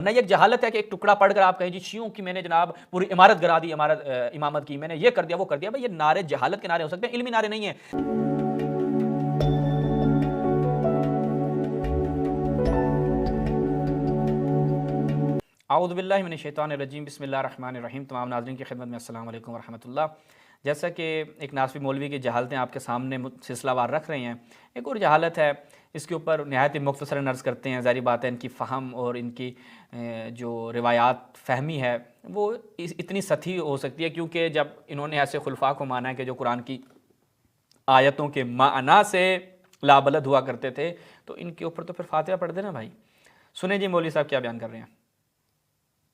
نہ یہ جہالت ہے کہ ایک ٹکڑا پڑھ کر آپ کہیں جی شیعوں کی میں نے جناب پوری عمارت گرا دی، امامت کی میں نے یہ کر دیا وہ کر دیا. بھائی یہ نعرے جہالت کے نعرے ہو سکتے ہیں، علمی نعرے نہیں ہیں. اعوذ باللہ من الشیطان الرجیم، بسم اللہ الرحمن الرحیم. تمام ناظرین کی خدمت میں السلام علیکم ورحمۃ اللہ. جیسا کہ ایک ناصفی مولوی کی جہالتیں آپ کے سامنے سلسلہ وار رکھ رہے ہیں، ایک اور جہالت ہے اس کے اوپر نہایت مختصر عرض کرتے ہیں. ظاہری بات ہے ان کی فہم اور ان کی جو روایات فہمی ہے وہ اتنی سطحی ہو سکتی ہے، کیونکہ جب انہوں نے ایسے خلفاء کو مانا ہے کہ جو قرآن کی آیتوں کے معنی سے لابلد ہوا کرتے تھے، تو ان کے اوپر تو پھر فاتحہ پڑھ دینا بھائی. سنیں جی مولوی صاحب کیا بیان کر رہے ہیں.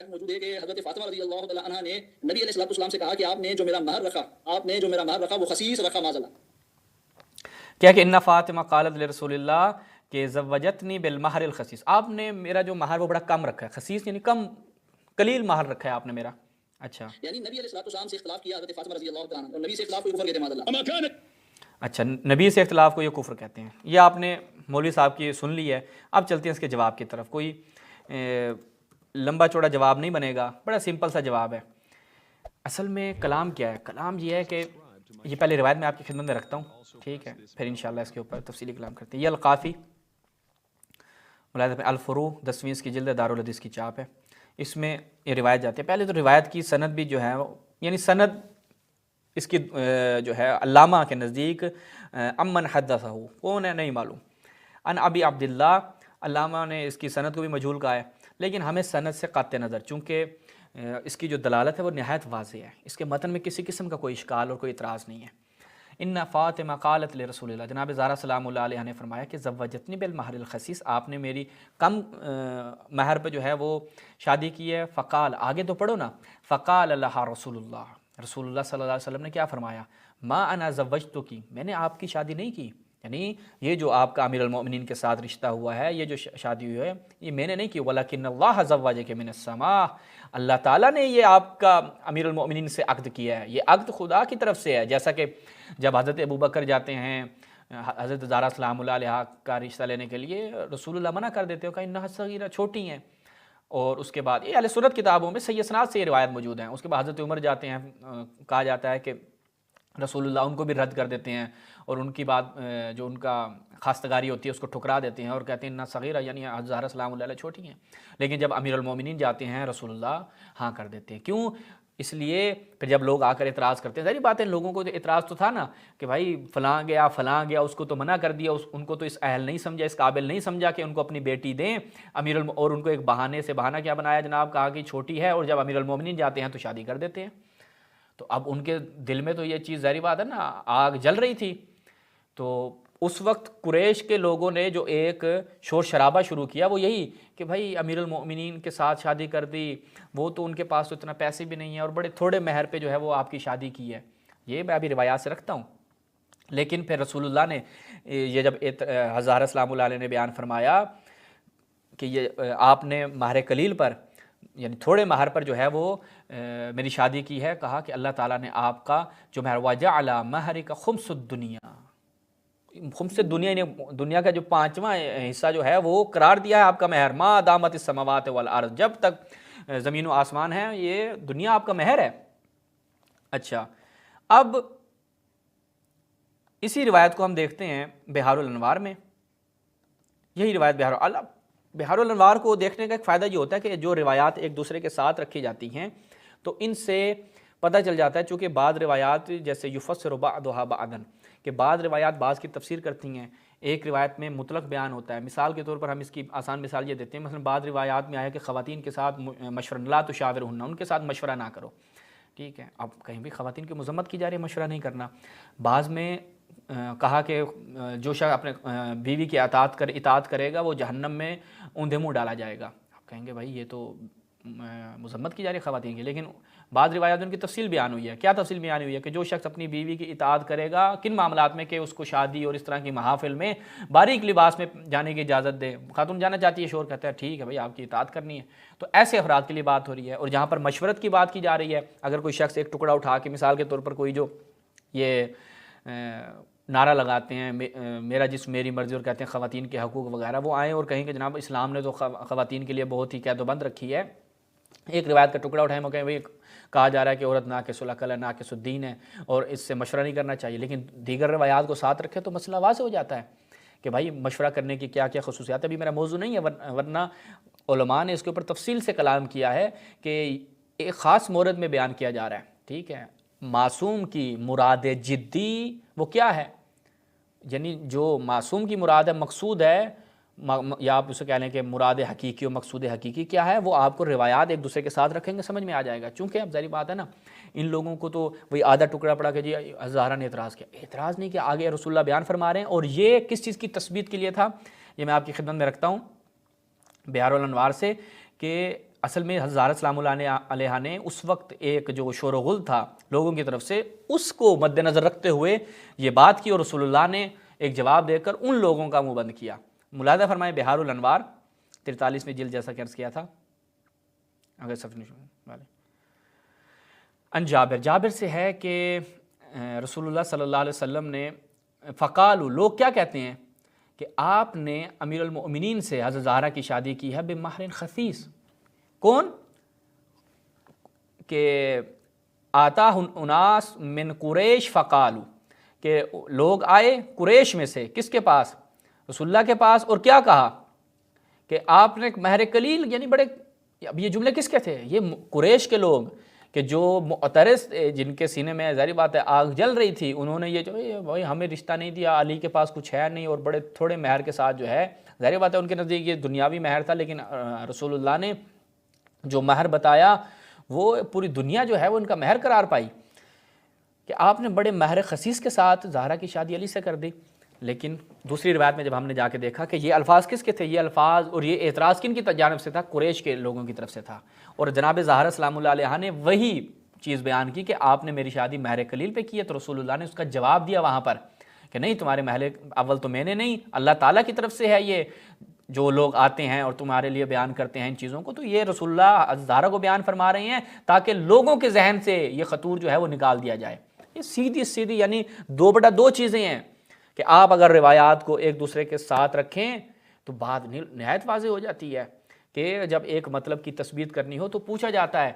موجود ہے کہ حضرت فاطمہ رضی اللہ تعالی عنہ نے نبی علیہ السلام سے کہا کہ آپ نے جو میرا مہر رکھا وہ خسیس رکھا معاذ اللہ. کیا کہ ان فاطمہ قالت لرسول اللہ کہ زوجتنی بالمہر الخسیس، آپ نے میرا جو مہر وہ بڑا کم رکھا ہے. خسیس یعنی کم، قلیل مہر رکھا ہے آپ نے میرا. اچھا یعنی نبی علیہ السلام سے اختلاف کیا حضرت فاطمہ رضی اللہ تعالی عنہ، اور نبی سے اختلاف کو کفر کہتے ہیں معاذ اللہ. اچھا، نبی سے اختلاف کو یہ کفر کہتے ہیں. یہ آپ نے مولوی صاحب کی سن لی ہے. اب چلتے ہیں اس کے جواب کی طرف. کوئی لمبا چوڑا جواب نہیں بنے گا، بڑا سمپل سا جواب ہے. اصل میں کلام کیا ہے؟ کلام یہ ہے کہ یہ پہلے روایت میں آپ کی خدمت میں رکھتا ہوں، ٹھیک ہے، پھر انشاءاللہ اس کے اوپر تفصیلی کلام کرتے ہیں. یہ القافی ملاحظہ الفروع 10ویں اس کی جلد ہے، دارالحدیث کی چاپ ہے. اس میں یہ روایت جاتی ہے. پہلے تو روایت کی سند بھی جو ہے یعنی سند اس کی جو ہے علامہ کے نزدیک امن حدثہ کون ہے نہیں معلوم. ان ابی عبداللہ، علامہ نے اس کی سند کو بھی مجہول کہا ہے، لیکن ہمیں سند سے قاطع نظر، چونکہ اس کی جو دلالت ہے وہ نہایت واضح ہے. اس کے متن میں کسی قسم کا کوئی اشکال اور کوئی اعتراض نہیں ہے. ان فاطمہ قالت لرسول اللہ، جناب زہرا سلام اللہ علیہ نے فرمایا کہ زوجتنی بالمہر الخسیس، آپ نے میری کم مہر پہ جو ہے وہ شادی کی ہے. فقال، آگے تو پڑھو نا، فقال لها رسول اللہ، رسول اللہ صلی اللہ علیہ وسلم نے کیا فرمایا؟ ما انا زوجتکی، میں نے آپ کی شادی نہیں کی. یعنی یہ جو آپ کا امیر المؤمنین کے ساتھ رشتہ ہوا ہے، یہ جو شادی ہوئی ہے، یہ میں نے نہیں کی. ولکن اللہ زوجک من السماء، اللہ تعالیٰ نے یہ آپ کا امیر المؤمنین سے عقد کیا ہے. یہ عقد خدا کی طرف سے ہے. جیسا کہ جب حضرت ابوبکر جاتے ہیں حضرت زہرا سلام اللہ علیہ کا رشتہ لینے کے لیے، رسول اللہ منع کر دیتے ہو کہ انہا صغیرہ، چھوٹی ہیں. اور اس کے بعد یہ اہل سنت کتابوں میں صحیح اسناد سے یہ روایت موجود ہیں. اس کے بعد حضرت عمر جاتے ہیں، کہا جاتا ہے کہ رسول اللہ ان کو بھی رد کر دیتے ہیں اور ان کی بات جو ان کا خواستگاری ہوتی ہے اس کو ٹھکرا دیتے ہیں اور کہتے ہیں انہا صغیرہ، یعنی زہرا سلام اللہ علیہ چھوٹی ہیں. لیکن جب امیر المومنین جاتے ہیں رسول اللہ ہاں کر دیتے ہیں. کیوں؟ اس لیے پھر جب لوگ آ کر اعتراض کرتے ہیں، ظاہری بات ہے لوگوں کو اعتراض تو تھا نا کہ بھائی فلاں گیا اس کو تو منع کر دیا، ان کو تو اس اہل نہیں سمجھا، اس قابل نہیں سمجھا کہ ان کو اپنی بیٹی دیں اور ان کو ایک بہانے سے بہانہ کیا بنایا جناب، کہا کہ چھوٹی ہے، اور جب امیر المومنین جاتے ہیں تو شادی کر دیتے ہیں. تو اب ان کے دل میں تو یہ چیز ظاہری بات ہے نا آگ جل رہی تھی. تو اس وقت قریش کے لوگوں نے جو ایک شور شرابہ شروع کیا وہ یہی کہ بھائی امیر المؤمنین کے ساتھ شادی کر دی، وہ تو ان کے پاس تو اتنا پیسے بھی نہیں ہیں اور بڑے تھوڑے مہر پہ جو ہے وہ آپ کی شادی کی ہے. یہ میں ابھی روایات سے رکھتا ہوں. لیکن پھر رسول اللہ نے یہ جب زہرا اسلام اللہ علیہ نے بیان فرمایا کہ یہ آپ نے مہر قلیل پر یعنی تھوڑے مہر پر جو ہے وہ میری شادی کی ہے، کہا کہ اللہ تعالیٰ نے آپ کا جو مہر وجعل مہرک خمس الدنیا، خمس دنیا یعنی دنیا کا جو 5واں حصہ جو ہے وہ قرار دیا ہے آپ کا مہر. ما دامت السماوات والارض، جب تک زمین و آسمان ہے یہ دنیا آپ کا مہر ہے. اچھا، اب اسی روایت کو ہم دیکھتے ہیں بہار الانوار میں. یہی روایت بہار الانوار کو دیکھنے کا ایک فائدہ یہ ہوتا ہے کہ جو روایات ایک دوسرے کے ساتھ رکھی جاتی ہیں تو ان سے پتہ چل جاتا ہے، چونکہ بعض روایات جیسے یفسر بعضھا بعضا کہ بعض روایات بعض کی تفسیر کرتی ہیں. ایک روایت میں مطلق بیان ہوتا ہے. مثال کے طور پر ہم اس کی آسان مثال یہ دیتے ہیں، مثلا بعض روایات میں آیا کہ خواتین کے ساتھ مشورہ لا تشاورہن، ان کے ساتھ مشورہ نہ کرو. ٹھیک ہے، اب کہیں بھی خواتین کی مذمت کی جا رہی ہے مشورہ نہیں کرنا. بعض میں کہا کہ جو شخص اپنے بیوی کی اطاعت کرے گا وہ جہنم میں اوندھے منہ ڈالا جائے گا. آپ کہیں گے بھائی یہ تو مذمت کی جا رہی ہے خواتین کی، لیکن بعض روایات ان کی تفصیل بیان ہوئی ہے. کیا تفصیل بیان ہوئی ہے؟ کہ جو شخص اپنی بیوی کی اطاعت کرے گا کن معاملات میں، کہ اس کو شادی اور اس طرح کی محافل میں باریک لباس میں جانے کی اجازت دے. خاتون جانا چاہتی ہے، شوہر کہتا ہے ٹھیک ہے بھائی آپ کی اطاعت کرنی ہے. تو ایسے افراد کے لیے بات ہو رہی ہے. اور جہاں پر مشورت کی بات کی جا رہی ہے، اگر کوئی شخص ایک ٹکڑا اٹھا کے مثال کے طور پر کوئی جو یہ نعرہ لگاتے ہیں میرا جسم میری مرضی، اور کہتے ہیں خواتین کے حقوق وغیرہ، وہ آئیں اور کہیں کہ جناب اسلام نے تو خواتین کے لیے بہت ہی قید و بند رکھی ہے، ایک روایت کا ٹکڑا اٹھائیں وہ کہیں بھئی کہا جا رہا ہے کہ عورت ناقص العقل ہے، ناقص الدین ہے اور اس سے مشورہ نہیں کرنا چاہیے، لیکن دیگر روایات کو ساتھ رکھے تو مسئلہ واضح ہو جاتا ہے کہ بھائی مشورہ کرنے کی کیا کیا خصوصیات ہے۔ ابھی میرا موضوع نہیں ہے، ورنہ علماء نے اس کے اوپر تفصیل سے کلام کیا ہے کہ ایک خاص مورد میں بیان کیا جا رہا ہے، ٹھیک ہے، معصوم کی مراد جدی وہ کیا ہے، یعنی جو معصوم کی مراد ہے، مقصود ہے، یا آپ اسے کہہ لیں کہ مراد حقیقی و مقصود حقیقی کیا ہے، وہ آپ کو روایات ایک دوسرے کے ساتھ رکھیں گے سمجھ میں آ جائے گا۔ چونکہ اب ظاہری بات ہے نا، ان لوگوں کو تو وہی آدھا ٹکڑا پڑا کہ جی ہزارہ نے اعتراض کیا، اعتراض نہیں کیا، آگے رسول اللہ بیان فرما رہے ہیں، اور یہ کس چیز کی تثبیت کے لیے تھا، یہ میں آپ کی خدمت میں رکھتا ہوں بہار الانوار سے، کہ اصل میں حضرت سلام اللہ علیہ نے اس وقت ایک جو شور و غل تھا لوگوں کی طرف سے، اس کو مد نظر رکھتے ہوئے یہ بات کی، اور رسول اللہ نے ایک جواب دے کر ان لوگوں کا منہ بند کیا۔ ملاحظہ فرمائیں بہار الانوار 43ویں جلد، جیسا کہ عرض کیا تھا، اگر صفحہ والے ان جابر سے ہے کہ رسول اللہ صلی اللہ علیہ وسلم نے فقالوا، لوگ کیا کہتے ہیں کہ آپ نے امیر المؤمنین سے حضرت زہرا کی شادی کی ہے بمہر خفیس، کون کہ آتا اناس من قریش فقالوا، کہ لوگ آئے قریش میں سے کس کے پاس، رسول اللہ کے پاس، اور کیا کہا کہ آپ نے مہر قلیل، یعنی بڑے، اب یہ جملے کس کے تھے، یہ قریش کے لوگ کہ جو معترض جن کے سینے میں ظاہری بات ہے آگ جل رہی تھی، انہوں نے یہ جو بھائی ہمیں رشتہ نہیں دیا، علی کے پاس کچھ ہے نہیں، اور بڑے تھوڑے مہر کے ساتھ جو ہے، ظاہری بات ہے ان کے نزدیک یہ دنیاوی مہر تھا، لیکن رسول اللہ نے جو مہر بتایا وہ پوری دنیا جو ہے وہ ان کا مہر قرار پائی، کہ آپ نے بڑے مہر خسیس کے ساتھ زہرا کی شادی علی سے کر دی۔ لیکن دوسری روایت میں جب ہم نے جا کے دیکھا کہ یہ الفاظ کس کے تھے، یہ الفاظ اور یہ اعتراض کن کی جانب سے تھا، قریش کے لوگوں کی طرف سے تھا، اور جناب زہرا سلام اللہ علیہ نے وہی چیز بیان کی کہ آپ نے میری شادی مہر قلیل پہ کی ہے، تو رسول اللہ نے اس کا جواب دیا وہاں پر کہ نہیں، تمہارے مہر اول تو میں نے نہیں، اللہ تعالیٰ کی طرف سے ہے، یہ جو لوگ آتے ہیں اور تمہارے لیے بیان کرتے ہیں ان چیزوں کو، تو یہ رسول اللہ زہرا کو بیان فرما رہے ہیں تاکہ لوگوں کے ذہن سے یہ خطور جو ہے وہ نکال دیا جائے۔ یہ سیدھی یعنی 2/2 چیزیں ہیں کہ آپ اگر روایات کو ایک دوسرے کے ساتھ رکھیں تو بات نہایت واضح ہو جاتی ہے کہ جب ایک مطلب کی تثبیت کرنی ہو تو پوچھا جاتا ہے،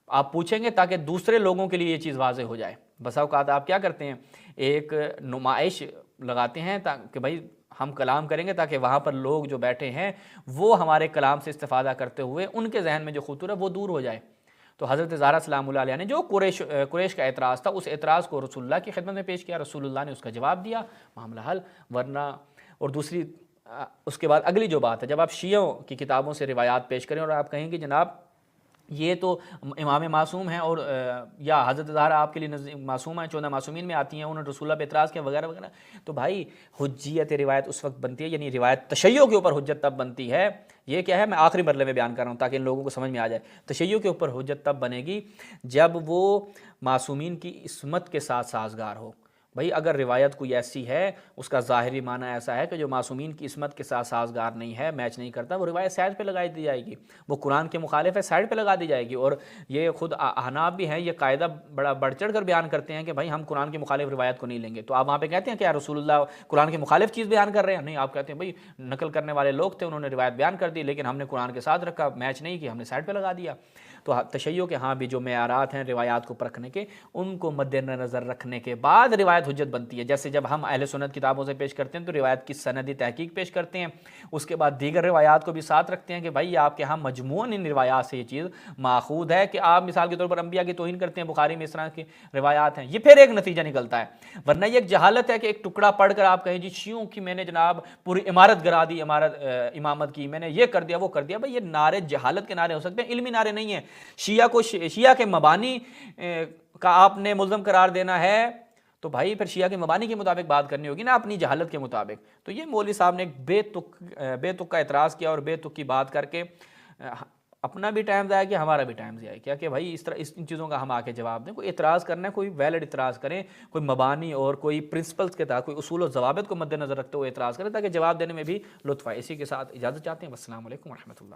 آپ پوچھیں گے تاکہ دوسرے لوگوں کے لیے یہ چیز واضح ہو جائے۔ بسا اوقات آپ کیا کرتے ہیں، ایک نمائش لگاتے ہیں کہ بھائی ہم کلام کریں گے تاکہ وہاں پر لوگ جو بیٹھے ہیں وہ ہمارے کلام سے استفادہ کرتے ہوئے ان کے ذہن میں جو خطور ہے وہ دور ہو جائے۔ تو حضرت زہرا سلام اللہ علیہ نے جو قریش کا اعتراض تھا، اس اعتراض کو رسول اللہ کی خدمت میں پیش کیا، رسول اللہ نے اس کا جواب دیا، معاملہ حل۔ ورنہ اور دوسری اس کے بعد اگلی جو بات ہے، جب آپ شیعوں کی کتابوں سے روایات پیش کریں اور آپ کہیں کہ جناب یہ تو امام معصوم ہیں، اور یا حضرت زہرا آپ کے لیے معصوم ہیں، 14 معصومین میں آتی ہیں، انہوں نے رسول اللہ پہ اعتراض کیا وغیرہ وغیرہ، تو بھائی حجیت روایت اس وقت بنتی ہے، یعنی روایت تشیع کے اوپر حجت تب بنتی ہے، یہ کیا ہے میں آخری مرحلے میں بیان کر رہا ہوں تاکہ ان لوگوں کو سمجھ میں آ جائے، تشیع کے اوپر حجت تب بنے گی جب وہ معصومین کی عصمت کے ساتھ سازگار ہو۔ بھئی اگر روایت کوئی ایسی ہے، اس کا ظاہری معنی ایسا ہے کہ جو معصومین کی عصمت کے ساتھ سازگار نہیں ہے، میچ نہیں کرتا، وہ روایت سائڈ پہ لگائی دی جائے گی، وہ قرآن کے مخالف ہے، سائڈ پہ لگا دی جائے گی۔ اور یہ خود احناف بھی ہیں، یہ قاعدہ بڑا بڑھ چڑھ کر بیان کرتے ہیں کہ بھائی ہم قرآن کے مخالف روایت کو نہیں لیں گے، تو آپ وہاں پہ کہتے ہیں کہ رسول اللہ قرآن کے مخالف چیز بیان کر رہے ہیں، نہیں، آپ کہتے ہیں بھئی نقل کرنے والے لوگ تھے، انہوں نے روایت بیان کر دی، لیکن ہم نے قرآن کے ساتھ رکھا، میچ نہیں کی، ہم نے سائڈ پہ لگا دیا۔ تو تشیع کے ہاں بھی جو معیارات ہیں روایات کو پرکھنے کے، ان کو مد نظر رکھنے کے بعد روایت حجت بنتی ہے۔ جیسے جب ہم اہل سنت کتابوں سے پیش کرتے ہیں تو روایت کی سندی تحقیق پیش کرتے ہیں، اس کے بعد دیگر روایات کو بھی ساتھ رکھتے ہیں کہ بھائی آپ کے ہاں مجموعاً ان روایات سے یہ چیز ماخوذ ہے، کہ آپ مثال کے طور پر انبیاء کی توہین کرتے ہیں، بخاری میں اس طرح کی روایات ہیں، یہ پھر ایک نتیجہ نکلتا ہے۔ ورنہ یہ ایک جہالت ہے کہ ایک ٹکڑا پڑھ کر آپ کہیں جی شیعوں کی میں نے جناب پوری عمارت گرا دی، امامت کی میں نے یہ کر دیا وہ کر دیا۔ بھائی یہ نعرے جہالت کے نعرے ہو سکتے ہیں، علمی نعرے نہیں ہیں۔ شیعہ کے مبانی کا آپ نے ملزم قرار دینا ہے تو بھائی پھر شیعہ کے مبانی کے مطابق بات کرنی ہوگی نا، اپنی جہالت کے مطابق۔ تو یہ مولوی صاحب نے ایک بے تک کا اعتراض کیا اور بے تک کی بات کر کے اپنا بھی ٹائم ضائع کیا، ہمارا بھی ٹائم ضائع کیا کہ بھائی اس طرح ان چیزوں کا ہم آ کے جواب دیں۔ کوئی اعتراض کرنا ہے، کوئی ویلڈ اعتراض کریں، کوئی مبانی اور کوئی پرنسپلز کے تحت، کوئی اصول و ضوابط کو مد نظر رکھتے ہوئے اعتراض کریں تاکہ جواب دینے میں بھی لطف آئے۔ اسی کے ساتھ اجازت چاہتے ہیں، والسلام علیکم ورحمۃ اللہ۔